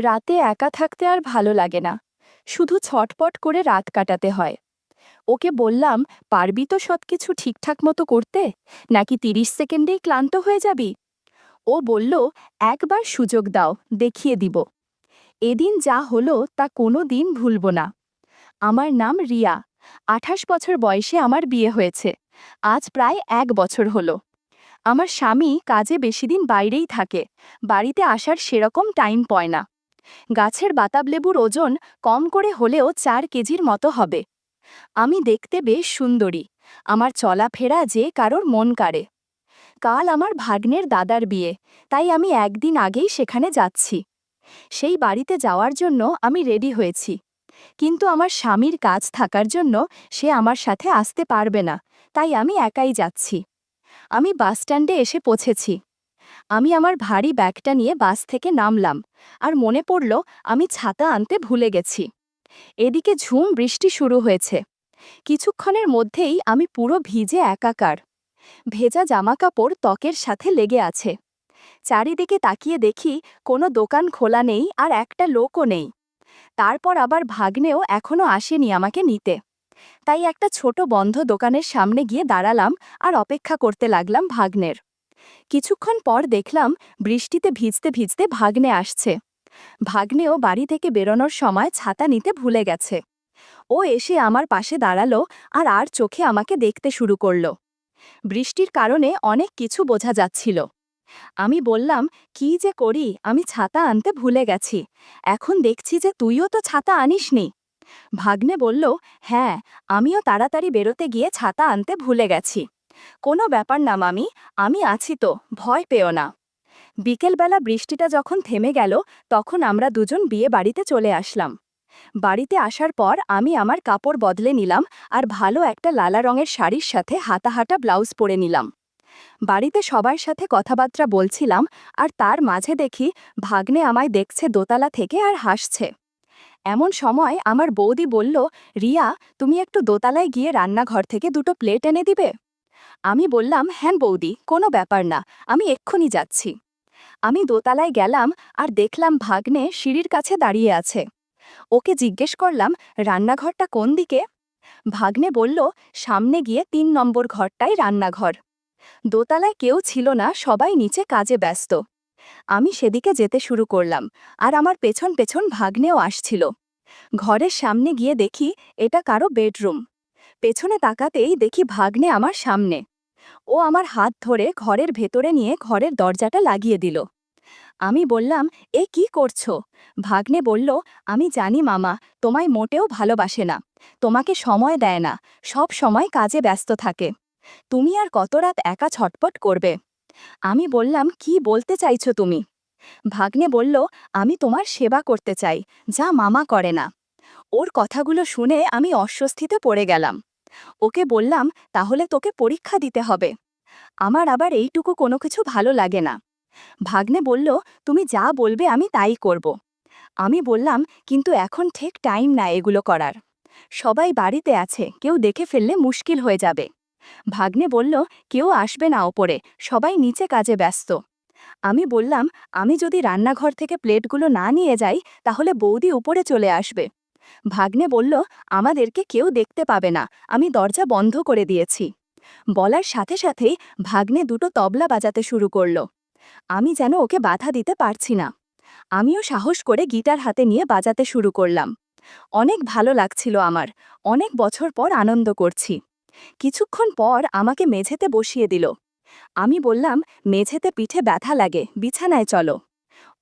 রাতে একা থাকতে আর ভালো লাগে না। শুধু ছটপট করে রাত কাটাতে হয়। ওকে বললাম, পারবি তো সবকিছু ঠিকঠাক মতো করতে, নাকি ৩০ সেকেন্ডেই ক্লান্ত হয়ে যাবি? ও বলল, একবার সুযোগ দাও, দেখিয়ে দিব। এদিন যা হলো তা কোনো দিন ভুলব না। আমার নাম রিয়া। ২৮ বছর বয়সে আমার বিয়ে হয়েছে। আজ প্রায় ১ বছর হলো। আমার স্বামী কাজে বেশিদিন বাইরেই থাকে, বাড়িতে আসার সেরকম টাইম পায় না। গাছের বাতাবলেবুর ওজন কম করে হলেও ৪ কেজির মতো হবে। আমি দেখতে বেশ সুন্দরী। আমার চলাফেরা যে কারোর মন কাড়ে। কাল আমার ভাগ্নের দাদার বিয়ে, তাই আমি একদিন আগেই সেখানে যাচ্ছি। সেই বাড়িতে যাওয়ার জন্য আমি রেডি হয়েছি, কিন্তু আমার স্বামীর কাজ থাকার জন্য সে আমার সাথে আসতে পারবে না, তাই আমি একাই যাচ্ছি। আমি বাসস্ট্যান্ডে এসে পৌঁছেছি। আমি আমার ভারী ব্যাগটা নিয়ে বাস থেকে নামলাম, আর মনে পড়ল আমি ছাতা আনতে ভুলে গেছি। এদিকে ঝুম বৃষ্টি শুরু হয়েছে। কিছুক্ষণের মধ্যেই আমি পুরো ভিজে একাকার। ভেজা জামাকাপড় ত্বকের সাথে লেগে আছে। চারিদিকে তাকিয়ে দেখি কোনো দোকান খোলা নেই আর একটা লোকও নেই। তারপর আবার ভাগ্নেও এখনো আসেনি আমাকে নিতে। তাই একটা ছোট বন্ধ দোকানের সামনে গিয়ে দাঁড়ালাম আর অপেক্ষা করতে লাগলাম ভাগ্নের। কিছুক্ষণ পর দেখলাম বৃষ্টিতে ভিজতে ভিজতে ভাগ্নে আসছে। ভাগ্নেও বাড়ি থেকে বেরোনোর সময় ছাতা নিতে ভুলে গেছে। ও এসে আমার পাশে দাঁড়ালো আর চোখে আমাকে দেখতে শুরু করলো। বৃষ্টির কারণে অনেক কিছু বোঝা যাচ্ছিল। আমি বললাম, কি যে করি, আমি ছাতা আনতে ভুলে গেছি। এখন দেখছি যে তুইও তো ছাতা আনিসনি। ভাগ্নে বলল, হ্যাঁ, আমিও তাড়াতাড়ি বেরোতে গিয়ে ছাতা আনতে ভুলে গেছি। কোনো ব্যাপার না মামি, আমি আছি তো, ভয় পেও না। বিকেলবেলা বৃষ্টিটা যখন থেমে গেল, তখন আমরা দুজন বিয়ে বাড়িতে চলে আসলাম। বাড়িতে আসার পর আমি আমার কাপড় বদলে নিলাম আর ভালো একটা লালা রঙের শাড়ির সাথে হাতা ব্লাউজ পরে নিলাম। বাড়িতে সবার সাথে কথাবার্তা বলছিলাম, আর তার মাঝে দেখি ভাগ্নে আমায় দেখছে দোতলা থেকে আর হাসছে। এমন সময় আমার বৌদি বলল, রিয়া, তুমি একটু দোতলায় গিয়ে রান্নাঘর থেকে দুটো প্লেট এনে দিবে? আমি বললাম, হ্যাঁ বৌদি, কোনো ব্যাপার না, আমি এক্ষুনি যাচ্ছি। আমি দোতলায় গেলাম আর দেখলাম ভাগ্নে সিঁড়ির কাছে দাঁড়িয়ে আছে। ওকে জিজ্ঞেস করলাম, রান্নাঘরটা কোন দিকে? ভাগ্নে বলল, সামনে গিয়ে ৩ নম্বর ঘরটাই রান্নাঘর। দোতলায় কেউ ছিল না, সবাই নিচে কাজে ব্যস্ত। আমি সেদিকে যেতে শুরু করলাম, আর আমার পেছন পেছন ভাগ্নেও আসছিল। ঘরের সামনে গিয়ে দেখি এটা কারো বেডরুম। পেছনে তাকাতেই দেখি ভাগ্নে আমার সামনে। ও আমার হাত ধরে ঘরের ভেতরে নিয়ে ঘরের দরজাটা লাগিয়ে দিল। আমি বললাম, এ কি করছো? ভাগ্নে বলল, আমি জানি মামা, তোমায় মোটেও ভালোবাসে না, তোমাকে সময় দেয় না, সব সময় কাজে ব্যস্ত থাকে। তুমি আর কত রাত একা ছটপট করবে? আমি বললাম, কি বলতে চাইছো তুমি? ভাগ্নে বলল, আমি তোমার সেবা করতে চাই, যা মামা করে না। ওর কথাগুলো শুনে আমি অস্বস্তিতে পড়ে গেলাম। ওকে বললাম, তাহলে তোকে পরীক্ষা দিতে হবে। আমার আবার এইটুকু কোনো কিছু ভালো লাগে না। ভাগ্নে বলল, তুমি যা বলবে আমি তাই করব। আমি বললাম, কিন্তু এখন ঠিক টাইম না এগুলো করার। সবাই বাড়িতে আছে, কেউ দেখে ফেললে মুশকিল হয়ে যাবে। ভাগ্নে বলল, কেউ আসবে না ওপরে, সবাই নিচে কাজে ব্যস্ত। আমি বললাম, আমি যদি রান্নাঘর থেকে প্লেটগুলো না নিয়ে যাই, তাহলে বৌদি উপরে চলে আসবে। ভাগ্নে বলল, আমাদেরকে কেউ দেখতে পাবে না, আমি দরজা বন্ধ করে দিয়েছি। বলার সাথে সাথেই ভাগ্নে দুটো তবলা বাজাতে শুরু করল। আমি যেন ওকে বাধা দিতে পারছি না। আমিও সাহস করে গিটার হাতে নিয়ে বাজাতে শুরু করলাম। অনেক ভালো লাগছিল আমার, অনেক বছর পর আনন্দ করছি। কিছুক্ষণ পর আমাকে মেঝেতে বসিয়ে দিল। আমি বললাম, মেঝেতে পিঠে ব্যথা লাগে, বিছানায় চলো।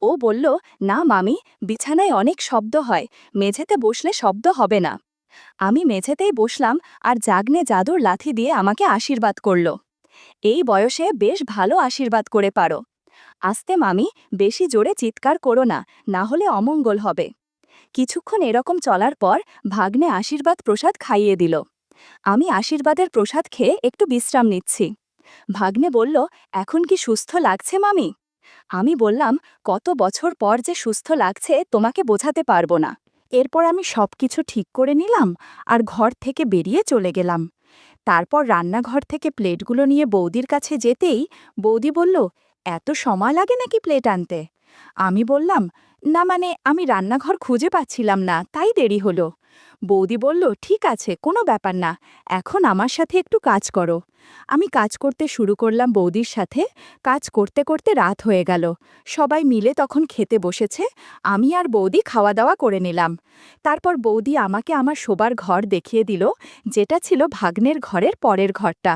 ও বলল, না মামি, বিছানায় অনেক শব্দ হয়, মেঝেতে বসলে শব্দ হবে না। আমি মেঝেতেই বসলাম, আর জাগনে জাদুর লাথি দিয়ে আমাকে আশীর্বাদ করল। এই বয়সে বেশ ভালো আশীর্বাদ করে পারো। আস্তে মামি, বেশি জোরে চিৎকার করো না, না হলে অমঙ্গল হবে। কিছুক্ষণ এরকম চলার পর ভাগ্নে আশীর্বাদ প্রসাদ খাইয়ে দিল। আমি আশীর্বাদের প্রসাদ খেয়ে একটু বিশ্রাম নিচ্ছি। ভাগ্নে বলল, এখন কি সুস্থ লাগছে মামি? আমি বললাম, কত বছর পর যে সুস্থ লাগছে তোমাকে বোঝাতে পারবো না। এরপর আমি সবকিছু ঠিক করে নিলাম আর ঘর থেকে বেরিয়ে চলে গেলাম। তারপর রান্নাঘর থেকে প্লেটগুলো নিয়ে বৌদির কাছে যেতেই বৌদি বলল, এত সময় লাগে নাকি প্লেট আনতে? আমি বললাম, না মানে আমি রান্নাঘর খুঁজে পাচ্ছিলাম না, তাই দেরি হলো। বৌদি বলল, ঠিক আছে, কোনো ব্যাপার না, এখন আমার সাথে একটু কাজ করো। আমি কাজ করতে শুরু করলাম বৌদির সাথে। কাজ করতে করতে রাত হয়ে গেল। সবাই মিলে তখন খেতে বসেছে। আমি আর বৌদি খাওয়া দাওয়া করে নিলাম। তারপর বৌদি আমাকে আমার শোবার ঘর দেখিয়ে দিল, যেটা ছিল ভাগ্নের ঘরের পরের ঘরটা।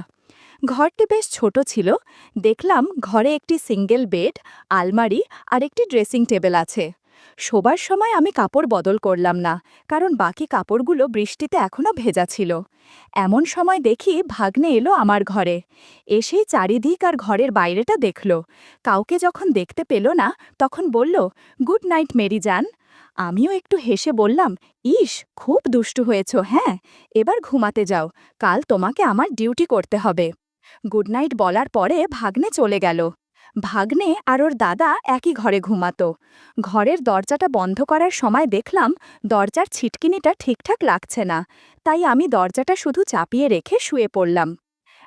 ঘরটি বেশ ছোট ছিল। দেখলাম ঘরে একটি সিঙ্গেল বেড, আলমারি আর একটি ড্রেসিং টেবিল আছে। শোবার সময় আমি কাপড় বদল করলাম না, কারণ বাকি কাপড়গুলো বৃষ্টিতে এখনও ভেজা ছিল। এমন সময় দেখি ভাগ্নে এলো আমার ঘরে। এসেই চারিদিক আর ঘরের বাইরেটা দেখল। কাউকে যখন দেখতে পেল না, তখন বলল, গুড নাইট মেরি জান। আমিও একটু হেসে বললাম, ইস, খুব দুষ্টু হয়েছ, হ্যাঁ, এবার ঘুমাতে যাও, কাল তোমাকে আমার ডিউটি করতে হবে। গুড নাইট বলার পরে ভাগ্নে চলে গেল। ভাগ্নে আর ওর দাদা একই ঘরে ঘুমাতো। ঘরের দরজাটা বন্ধ করার সময় দেখলাম দরজার ছিটকিনিটা ঠিকঠাক লাগছে না, তাই আমি দরজাটা শুধু চাপিয়ে রেখে শুয়ে পড়লাম।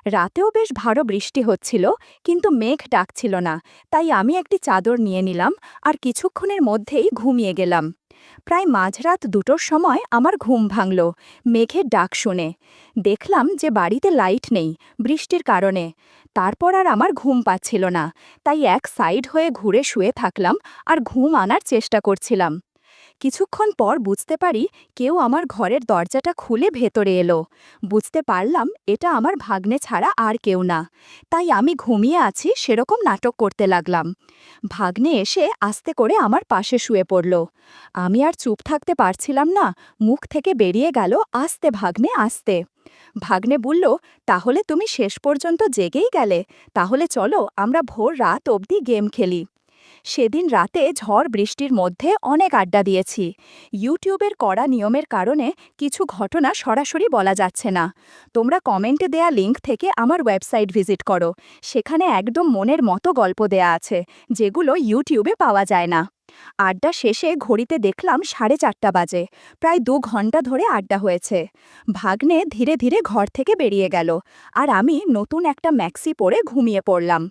রাতেও বেশ ভালো বৃষ্টি হচ্ছিল, কিন্তু মেঘ ডাকছিল না, তাই আমি একটি চাদর নিয়ে নিলাম আর কিছুক্ষণের মধ্যেই ঘুমিয়ে গেলাম। প্রায় মাঝরাত 2টোর সময় আমার ঘুম ভাঙল মেঘের ডাক শুনে। দেখলাম যে বাড়িতে লাইট নেই বৃষ্টির কারণে। তারপর আর আমার ঘুম পাচ্ছিল না, তাই এক সাইড হয়ে ঘুরে শুয়ে থাকলাম আর ঘুম আনার চেষ্টা করছিলাম। কিছুক্ষণ পর বুঝতে পারি কেউ আমার ঘরের দরজাটা খুলে ভেতরে এলো। বুঝতে পারলাম এটা আমার ভাগ্নে ছাড়া আর কেউ না, তাই আমি ঘুমিয়ে আছি সেরকম নাটক করতে লাগলাম। ভাগ্নে এসে আস্তে করে আমার পাশে শুয়ে পড়ল। আমি আর চুপ থাকতে পারছিলাম না, মুখ থেকে বেরিয়ে গেল, আস্তে ভাগ্নে আস্তে। ভাগ্নে বলল, তাহলে তুমি শেষ পর্যন্ত জেগেই গেলে, তাহলে চলো আমরা ভোর রাত অবধি গেম খেলি। সেদিন রাতে ঝড় বৃষ্টির মধ্যে অনেক আড্ডা দিয়েছি। ইউটিউবের কড়া নিয়মের কারণে কিছু ঘটনা সরাসরি বলা যাচ্ছে না। তোমরা কমেন্টে দেয়া লিঙ্ক থেকে আমার ওয়েবসাইট ভিজিট করো, সেখানে একদম মনের মতো গল্প দেয়া আছে, যেগুলো ইউটিউবে পাওয়া যায় না। আড্ডা শেষে ঘড়িতে দেখলাম 4:30 বাজে। প্রায় 2 ঘন্টা ধরে আড্ডা হয়েছে। ভাগ্নে ধীরে ধীরে ঘর থেকে বেরিয়ে গেল, আর আমি নতুন একটা ম্যাক্সি পরে ঘুমিয়ে পড়লাম।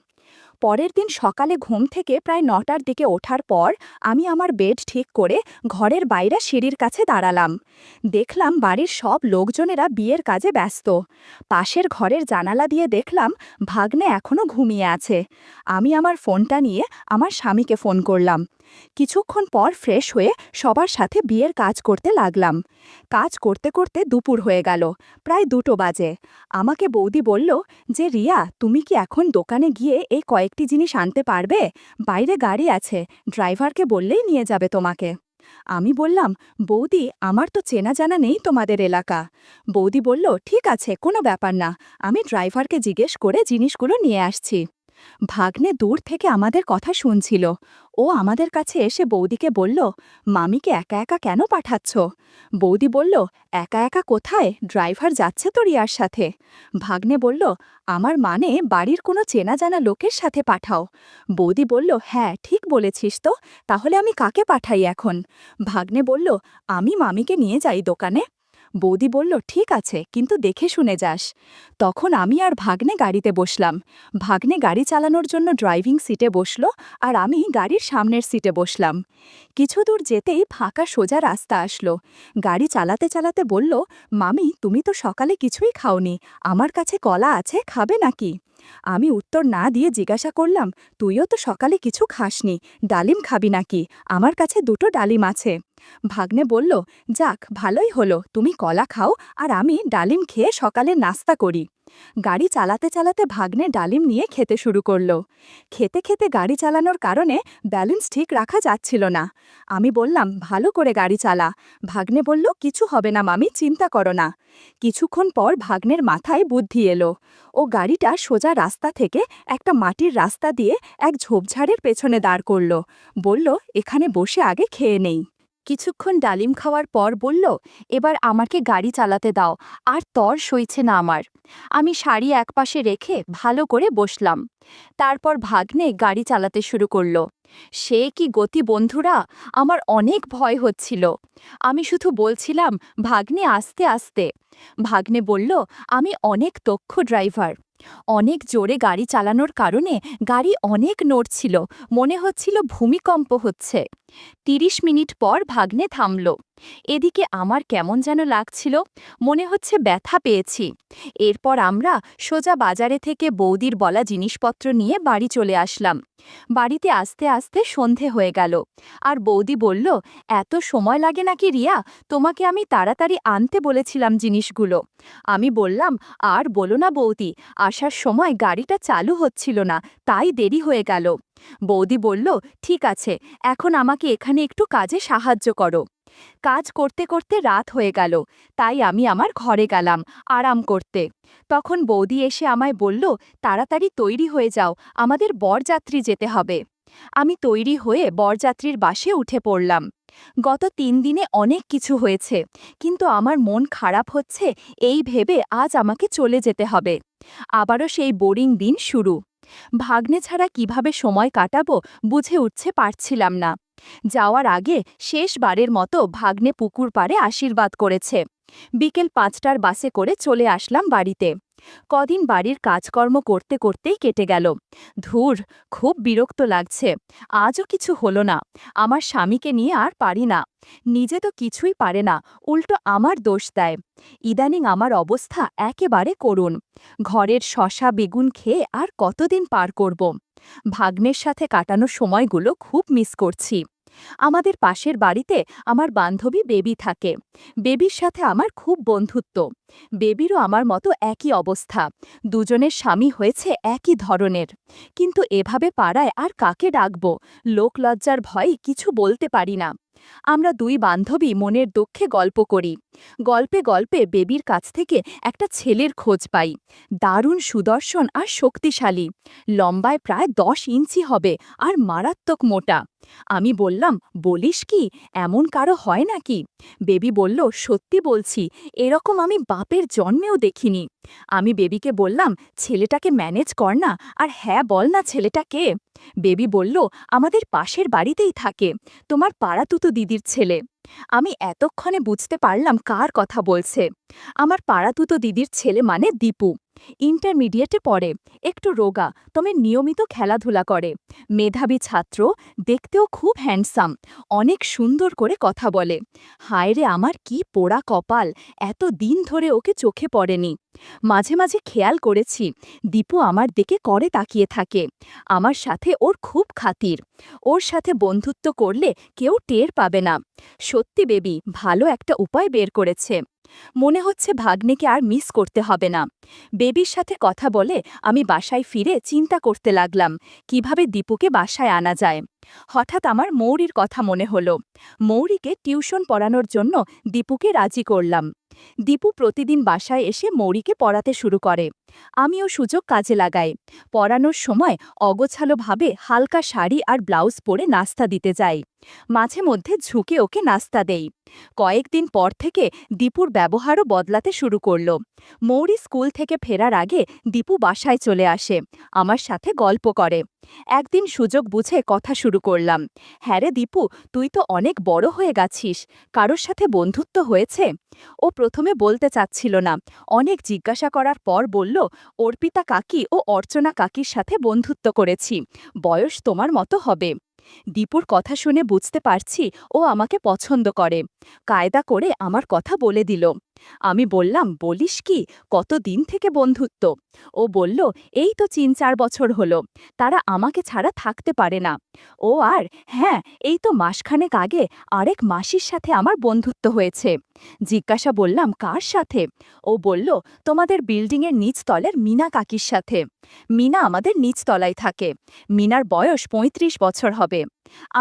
পরের দিন সকালে ঘুম থেকে প্রায় 9টার দিকে ওঠার পর আমি আমার বেড ঠিক করে ঘরের বাইরে সিঁড়ির কাছে দাঁড়ালাম। দেখলাম বাড়ির সব লোকজনেরা বিয়ের কাজে ব্যস্ত। পাশের ঘরের জানালা দিয়ে দেখলাম ভাগ্নে এখনও ঘুমিয়ে আছে। আমি আমার ফোনটা নিয়ে আমার স্বামীকে ফোন করলাম। কিছুক্ষণ পর ফ্রেশ হয়ে সবার সাথে বিয়ের কাজ করতে লাগলাম। কাজ করতে করতে দুপুর হয়ে গেল, প্রায় 2টো বাজে। আমাকে বৌদি বলল যে, রিয়া, তুমি কি এখন দোকানে গিয়ে এই কয়েকটি জিনিস আনতে পারবে? বাইরে গাড়ি আছে, ড্রাইভারকে বললেই নিয়ে যাবে তোমাকে। আমি বললাম, বৌদি, আমার তো চেনা জানা নেই তোমাদের এলাকা। বৌদি বলল, ঠিক আছে, কোনো ব্যাপার না, আমি ড্রাইভারকে জিজ্ঞেস করে জিনিসগুলো নিয়ে আসছি। ভাগ্নে দূর থেকে আমাদের কথা শুনছিল। ও আমাদের কাছে এসে বৌদিকে বলল, মামিকে একা একা কেন পাঠাচ্ছ? বৌদি বলল, একা একা কোথায়, ড্রাইভার যাচ্ছে তো রিয়ার সাথে। ভাগ্নে বলল, আমার মানে বাড়ির কোনো চেনা জানা লোকের সাথে পাঠাও। বৌদি বলল, হ্যাঁ, ঠিক বলেছিস তো, তাহলে আমি কাকে পাঠাই এখন? ভাগ্নে বলল, আমি মামিকে নিয়ে যাই দোকানে। বৌদি বলল, ঠিক আছে, কিন্তু দেখে শুনে যাস। তখন আমি আর ভাগ্নে গাড়িতে বসলাম। ভাগ্নে গাড়ি চালানোর জন্য ড্রাইভিং সিটে বসল, আর আমি গাড়ির সামনের সিটে বসলাম। কিছু দূর যেতেই ফাঁকা সোজা রাস্তা আসলো। গাড়ি চালাতে চালাতে বলল, মামি, তুমি তো সকালে কিছুই খাওনি, আমার কাছে কলা আছে, খাবে নাকি? আমি উত্তর না দিয়ে জিজ্ঞাসা করলাম, তুইও তো সকালে কিছু খাসনি, ডালিম খাবি নাকি? আমার কাছে 2টো ডালিম আছে। ভাগ্নে বলল, যাক, ভালোই হলো, তুমি কলা খাও আর আমি ডালিম খেয়ে সকালে নাস্তা করি। গাড়ি চালাতে চালাতে ভাগ্নে ডালিম নিয়ে খেতে শুরু করলো। খেতে খেতে গাড়ি চালানোর কারণে ব্যালেন্স ঠিক রাখা যাচ্ছিল না। আমি বললাম, ভালো করে গাড়ি চালা। ভাগ্নে বলল, কিছু হবে না মামি, চিন্তা করো না। কিছুক্ষণ পর ভাগ্নের মাথায় বুদ্ধি এলো। ও গাড়িটা সোজা রাস্তা থেকে একটা মাটির রাস্তা দিয়ে এক ঝোপঝাড়ের পেছনে দাঁড় করল। বলল, এখানে বসে আগে খেয়ে নেই। কিছুক্ষণ ডালিম খাওয়ার পর বলল, এবার আমাকে গাড়ি চালাতে দাও, আর তর সইছে না আমার। আমি শাড়ি একপাশে রেখে ভালো করে বসলাম। তারপর ভাগ্নে গাড়ি চালাতে শুরু করল। সে কি গতি বন্ধুরা, আমার অনেক ভয় হচ্ছিল। আমি শুধু বলছিলাম, ভাগ্নে আস্তে আস্তে। ভাগ্নে বলল, আমি অনেক দক্ষ ড্রাইভার, অনেক জোরে গাড়ি চালানোর কারণে গাড়ি অনেক নড়ছিল, মনে হচ্ছিল ভূমিকম্প হচ্ছে। ৩০ মিনিট পর ভাগ্নে থামল। এদিকে আমার কেমন যেন লাগছিল, মনে হচ্ছে ব্যথা পেয়েছি। এরপর আমরা সোজা বাজারে থেকে বৌদির বলা জিনিসপত্র নিয়ে বাড়ি চলে আসলাম। বাড়িতে আসতে আসতে সন্ধে হয়ে গেল, আর বৌদি বলল, এত সময় লাগে নাকি রিয়া? তোমাকে আমি তাড়াতাড়ি আনতে বলেছিলাম জিনিসগুলো। আমি বললাম, আর বলো না বৌদি, আসার সময় গাড়িটা চালু হচ্ছিল না, তাই দেরি হয়ে গেল। বৌদি বলল, ঠিক আছে, এখন আমাকে এখানে একটু কাজে সাহায্য করো। কাজ করতে করতে রাত হয়ে গেল, তাই আমি আমার ঘরে গেলাম আরাম করতে। তখন বৌদি এসে আমায় বলল, তাড়াতাড়ি তৈরি হয়ে যাও, আমাদের বরযাত্রী যেতে হবে। আমি তৈরি হয়ে বরযাত্রীর বাসে উঠে পড়লাম। গত ৩ দিনে অনেক কিছু হয়েছে, কিন্তু আমার মন খারাপ হচ্ছে এই ভেবে আজ আমাকে চলে যেতে হবে। আবারও সেই বোরিং দিন শুরু। ভাগ্নে ছাড়া কিভাবে সময় কাটাবো বুঝে উঠতে পারছিলাম না। যাওয়ার আগে শেষবারের মতো ভাগ্নে পুকুর পাড়ে আশীর্বাদ করেছে। বিকেল ৫টার বাসে করে চলে আসলাম বাড়িতে। কদিন বাড়ির কাজকর্ম করতে করতেই কেটে গেল। ধুর, খুব বিরক্ত লাগছে। আজও কিছু হলো না। আমার স্বামীকে নিয়ে আর পারি না। নিজে তো কিছুই পারে না, উল্টো আমার দোষ দেয়। ইদানিং আমার অবস্থা একেবারে করুণ। ঘরের শশা বেগুন খেয়ে আর কতদিন পার করব। ভাগ্নের সাথে কাটানো সময়গুলো খুব মিস করছি। আমাদের পাশের বাড়িতে আমার বান্ধবী বেবি থাকে। বেবির সাথে আমার খুব বন্ধুত্ব। বেবিরও আমার মতো একই অবস্থা। দুজনের স্বামী হয়েছে একই ধরনের। কিন্তু এভাবে পাড়ায় আর কাকে ডাকব? লোকলজ্জার ভয়ে কিছু বলতে পারি না। আমরা ২ বান্ধবী মনের দুঃখে গল্প করি। গল্পে গল্পে বেবির কাছ থেকে একটা ছেলের খোঁজ পাই। দারুণ সুদর্শন আর শক্তিশালী। লম্বায় প্রায় ১০ ইঞ্চি হবে আর মারাত্মক মোটা। আমি বললাম, বলিস কি, এমন কারো হয় নাকি? বেবি বলল, সত্যি বলছি, এরকম আমি বাপের জন্মেও দেখিনি। আমি বেবিকে বললাম, ছেলেটাকে ম্যানেজ কর না, আর হ্যাঁ বল না, ছেলেটা কে? বেবি বলল, আমাদের পাশের বাড়িতেই থাকে, তোমার পাড়াতুতো দিদির ছেলে। আমি এতক্ষণে বুঝতে পারলাম কার কথা বলছে। আমার পাড়াতুতো দিদির ছেলে মানে দীপু। ইন্টারমিডিয়েটে পড়ে, একটু রোগা, তবে নিয়মিত খেলাধুলা করে। মেধাবী ছাত্র, দেখতেও খুব হ্যান্ডসাম, অনেক সুন্দর করে কথা বলে। হায় রে, আমার কি পোড়া কপাল, এত দিন ধরে ওকে চোখে পড়েনি। মাঝে মাঝে খেয়াল করেছি, দীপু আমার দিকে করে তাকিয়ে থাকে। আমার সাথে ওর খুব খাতির। ওর সাথে বন্ধুত্ব করলে কেউ টের পাবে না। সত্যি বেবি ভালো একটা উপায় বের করেছে। মনে হচ্ছে ভাগ্নেকে আর মিস করতে হবে না। বেবির সাথে কথা বলে আমি বাসায় ফিরে চিন্তা করতে লাগলাম কিভাবে দীপুকে বাসায় আনা যায়। হঠাৎ আমার মৌরির কথা মনে হলো। মৌরিকে টিউশন পড়ানোর জন্য দীপুকে রাজি করলাম। দীপু প্রতিদিন বাসায় এসে মৌরিকে পড়াতে শুরু করে। আমিও সুযোগ কাজে লাগাই। পড়ানোর সময় অগোছালোভাবে হালকা শাড়ি আর ব্লাউজ পরে নাস্তা দিতে যাই। মাঝে মধ্যে ঝুঁকে ওকে নাস্তা দেই। কয়েকদিন পর থেকে দীপুর ব্যবহারও বদলাতে শুরু করল। মৌরি স্কুল থেকে ফেরার আগে দীপু বাসায় চলে আসে, আমার সাথে গল্প করে। একদিন সুযোগ বুঝে কথা শুরু করলাম, হ্যাঁ রে দীপু, তুই তো অনেক বড় হয়ে গেছিস, কারোর সাথে বন্ধুত্ব হয়েছে? ও প্রথমে বলতে চাচ্ছিল না, অনেক জিজ্ঞাসা করার পর বলল, অর্পিতা কাকি ও অর্চনা কাকির সাথে বন্ধুত্ব করেছি, বয়স তোমার মতো হবে। দীপুর কথা শুনে বুঝতে পারছি ও আমাকে পছন্দ করে। কায়দা করে আমার কথা বলে দিল। আমি বললাম, বলিস কি, কতদিন থেকে বন্ধুত্ব? ও বলল, এই তো ৩-৪ বছর হলো, তারা আমাকে ছাড়া থাকতে পারে না। ও আর হ্যাঁ, এই তো মাসখানেক আগে আরেক মাসির সাথে আমার বন্ধুত্ব হয়েছে। জিজ্ঞাসা বললাম, কার সাথে? ও বলল, তোমাদের বিল্ডিংয়ের নিচতলের মিনা কাকির সাথে। মিনা আমাদের নিচতলায় থাকে। মিনার বয়স ৩৫ বছর হবে।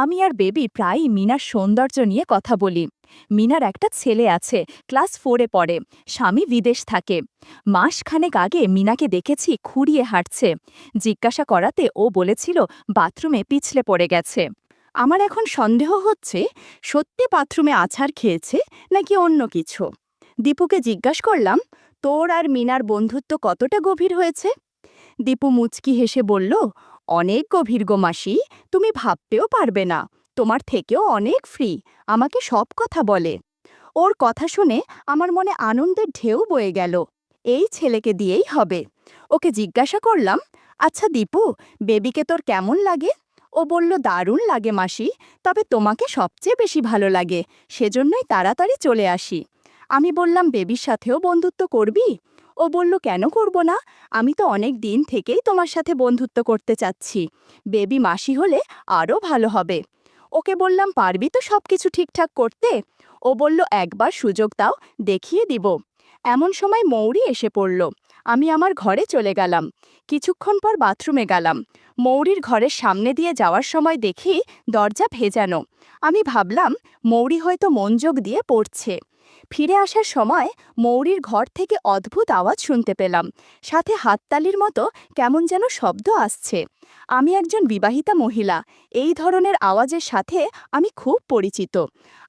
আমি আর বেবি প্রায়ই মিনার সৌন্দর্য নিয়ে কথা বলি। মিনার একটা ছেলে আছে, ক্লাস 4-এ পড়ে, স্বামী বিদেশ থাকে। মাসখানেক আগে মিনাকে দেখেছি খুঁড়িয়ে হাঁটছে। জিজ্ঞাসা করাতে ও বলেছিল বাথরুমে পিছলে পড়ে গেছে। আমার এখন সন্দেহ হচ্ছে সত্যি বাথরুমে আছাড় খেয়েছে নাকি অন্য কিছু। দীপুকে জিজ্ঞাসা করলাম, তোর আর মিনার বন্ধুত্ব কতটা গভীর হয়েছে? দীপু মুচকি হেসে বলল, অনেক গভীর গো মাসি, তুমি ভাবতেও পারবে না, তোমার থেকেও অনেক ফ্রি, আমাকে সব কথা বলে। ওর কথা শুনে আমার মনে আনন্দের ঢেউ বয়ে গেল। এই ছেলেকে দিয়েই হবে। ওকে জিজ্ঞাসা করলাম, আচ্ছা দীপু, বেবিকে তোর কেমন লাগে? ও বলল, দারুণ লাগে মাসি, তবে তোমাকে সবচেয়ে বেশি ভালো লাগে, সেজন্যই তাড়াতাড়ি চলে আসি। আমি বললাম, বেবির সাথেও বন্ধুত্ব করবি? ও বলল, কেন করব না, আমি তো অনেক দিন থেকেই তোমার সাথে বন্ধুত্ব করতে চাচ্ছি, বেবি মাসি হলে আরও ভালো হবে। ওকে বললাম, পারবি তো সব কিছু ঠিকঠাক করতে? ও বলল, একবার সুযোগ দাও, দেখিয়ে দিব। এমন সময় মৌরি এসে পড়ল। আমি আমার ঘরে চলে গেলাম। কিছুক্ষণ পর বাথরুমে গেলাম। মৌরির ঘরের সামনে দিয়ে যাওয়ার সময় দেখি দরজা ভেজানো। আমি ভাবলাম মৌরি হয়তো মনোযোগ দিয়ে পড়ছে। ফিরে আসার সময় মৌরির ঘর থেকে অদ্ভুত আওয়াজ শুনতে পেলাম, সাথে হাততালির মতো কেমন যেন শব্দ আসছে। আমি একজন বিবাহিতা মহিলা, এই ধরনের আওয়াজের সাথে আমি খুব পরিচিত।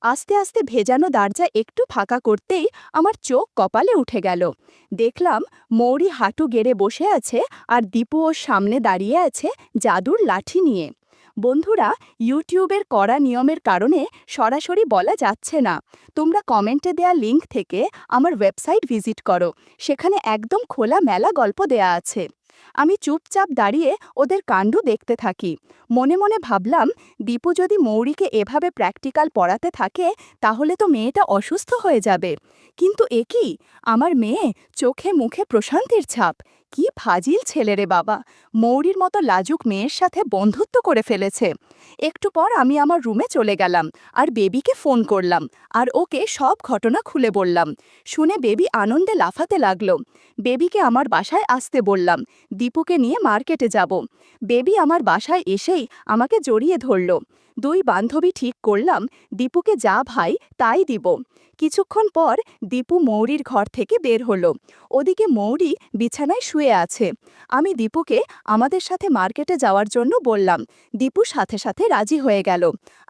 আস্তে আস্তে ভেজানো দরজা একটু ফাঁকা করতেই আমার চোখ কপালে উঠে গেল। দেখলাম মৌরি হাঁটু গেড়ে বসে আছে আর দীপু ওর সামনে দাঁড়িয়ে আছে জাদুর লাঠি নিয়ে। বন্ধুরা, ইউটিউবের কড়া নিয়মের কারণে সরাসরি বলা যাচ্ছে না। তোমরা কমেন্টে দেয়া লিংক থেকে আমার ওয়েবসাইট ভিজিট করো, সেখানে একদম খোলা মেলা গল্প দেয়া আছে। আমি চুপচাপ দাঁড়িয়ে ওদের কাণ্ড দেখতে থাকি। মনে মনে ভাবলাম, দীপু যদি মৌরিকে এভাবে প্র্যাকটিক্যাল পড়াতে থাকে তাহলে তো মেয়েটা অসুস্থ হয়ে যাবে। কিন্তু এ কি, আমার মেয়ে, চোখে মুখে প্রশান্তির ছাপ। কি ফাজিল ছেলে রে বাবা, মৌরির মতো লাজুক মেয়ের সাথে বন্ধুত্ব করে ফেলেছে। একটু পর আমি আমার রুমে চলে গেলাম আর বেবিকে ফোন করলাম আর ওকে সব ঘটনা খুলে বললাম। শুনে বেবি আনন্দে লাফাতে লাগলো। বেবিকে আমার বাসায় আসতে বললাম, দীপুকে নিয়ে মার্কেটে যাব। বেবি আমার বাসায় এসেই আমাকে জড়িয়ে ধরল। দুই বান্ধবী ঠিক করলাম দীপুকে যা ভাই তাই দিব। কিছুক্ষণ পর দীপু মৌরির ঘর থেকে বের হলো। ওদিকে মৌরি বিছানায় শুয়ে আছে। আমি দীপুকে আমাদের সাথে মার্কেটে যাওয়ার জন্য বললাম। দীপু সাথে সাথে রাজি হয়ে গেল।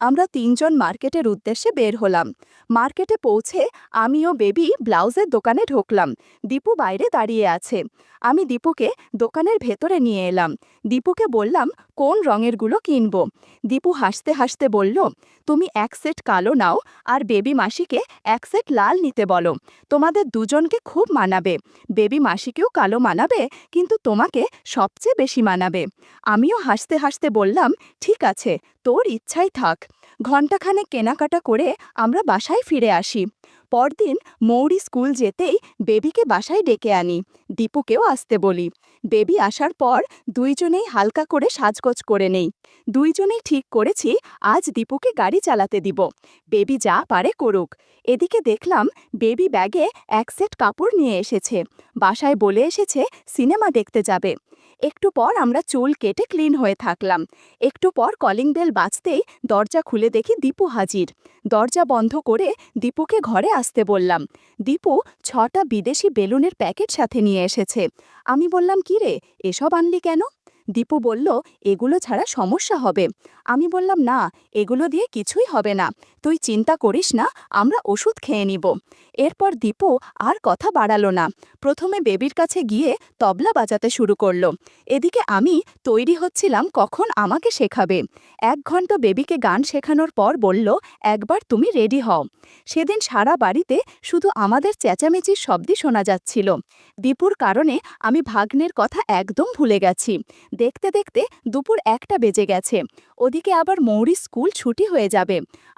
আমরা তিনজন মার্কেটের উদ্দেশ্যে বের হলাম। মার্কেটে পৌঁছে আমি ও বেবি ব্লাউজের দোকানে ঢুকলাম। দীপু বাইরে দাঁড়িয়ে আছে। আমি দীপুকে দোকানের ভেতরে নিয়ে এলাম। দীপুকে বললাম, কোন রঙেরগুলো কিনব? দীপু হাসতে হাসতে বলল, তুমি এক সেট কালো নাও আর বেবি মাসিকে এক সেট লাল নিতে বলো, তোমাদের দুজনকে খুব মানাবে। বেবি মাসিকেও কালো মানাবে, কিন্তু তোমাকে সবচেয়ে বেশি মানাবে। আমিও হাসতে হাসতে বললাম, ঠিক আছে, তোর ইচ্ছাই থাক। ঘণ্টাখানেক কেনাকাটা করে আমরা বাসায় ফিরে আসি। পরদিন মৌরি স্কুল যেতেই বেবিকে বাসায় ডেকে আনি। দীপুকেও আসতে বলি। বেবি আসার পর দুইজনেই হালকা করে সাজগোজ করে নেই। দুইজনেই ঠিক করেছি আজ দীপুকে গাড়ি চালাতে দিব। বেবি যা পারে করুক। এদিকে দেখলাম বেবি ব্যাগে এক সেট কাপড় নিয়ে এসেছে। বাসায় বলে এসেছে সিনেমা দেখতে যাবে। একটু পর আমরা চুল কেটে ক্লিন হয়ে থাকলাম। একটু পর কলিং বেল বাজতেই দরজা খুলে দেখি দীপু হাজির। দরজা বন্ধ করে দীপুকে ঘরে আসতে বললাম। দীপু 6টা বিদেশি বেলুনের প্যাকেট সাথে নিয়ে এসেছে। আমি বললাম, কি রে, এসব আনলি কেন? দীপু বলল, এগুলো ছাড়া সমস্যা হবে। আমি বললাম, না, এগুলো দিয়ে কিছুই হবে না, তুই চিন্তা করিস না, আমরা ওষুধ খেয়ে নিব। এরপর দীপু আর কথা বাড়ালো না। প্রথমে বেবির কাছে গিয়ে তবলা বাজাতে শুরু করলো। এদিকে আমি তৈরি হচ্ছিলাম কখন আমাকে শেখাবে। 1 ঘন্টা বেবিকে গান শেখানোর পর বলল, একবার তুমি রেডি হও। সেদিন সারা বাড়িতে শুধু আমাদের চেঁচামেচির শব্দই শোনা যাচ্ছিল। দীপুর কারণে আমি ভাগ্নের কথা একদম ভুলে গেছি। দেখতে দেখতে দুপুর 1টা বেজে গেছে। ওদিকে আবার মৌরির স্কুল ছুটি হয়ে যাবে।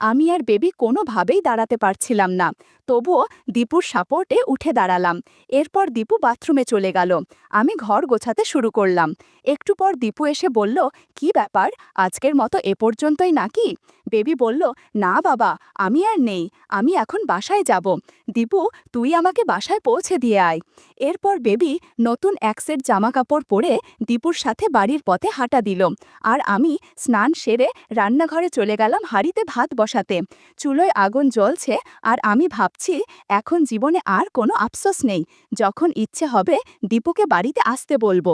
আমি আর বেবি কোনোভাবেই দাঁড়াতে পারছিলাম না। তবুও দীপুর সাপোর্টে উঠে দাঁড়ালাম। এরপর দীপু বাথরুমে চলে গেল। আমি ঘর গোছাতে শুরু করলাম। একটু পর দীপু এসে বলল, কি ব্যাপার, আজকের মতো এ পর্যন্তই নাকি? বেবি বলল, না বাবা, আমি আর নেই, আমি এখন বাসায় যাব। দীপু, তুই আমাকে বাসায় পৌঁছে দিয়ে আয়। এরপর বেবি নতুন এক সেট জামাকাপড় পরে দীপুর সাথে বাড়ির পথে হাঁটা দিল। আর আমি স্নান সেরে রান্নাঘরে চলে গেলাম হাঁড়িতে ভাত বসাতে। চুলোয় আগুন জ্বলছে আর আমি ভাবছি, এখন জীবনে আর কোনো আফসোস নেই। যখন ইচ্ছে হবে দীপুকে বাড়িতে আসতে বলবো।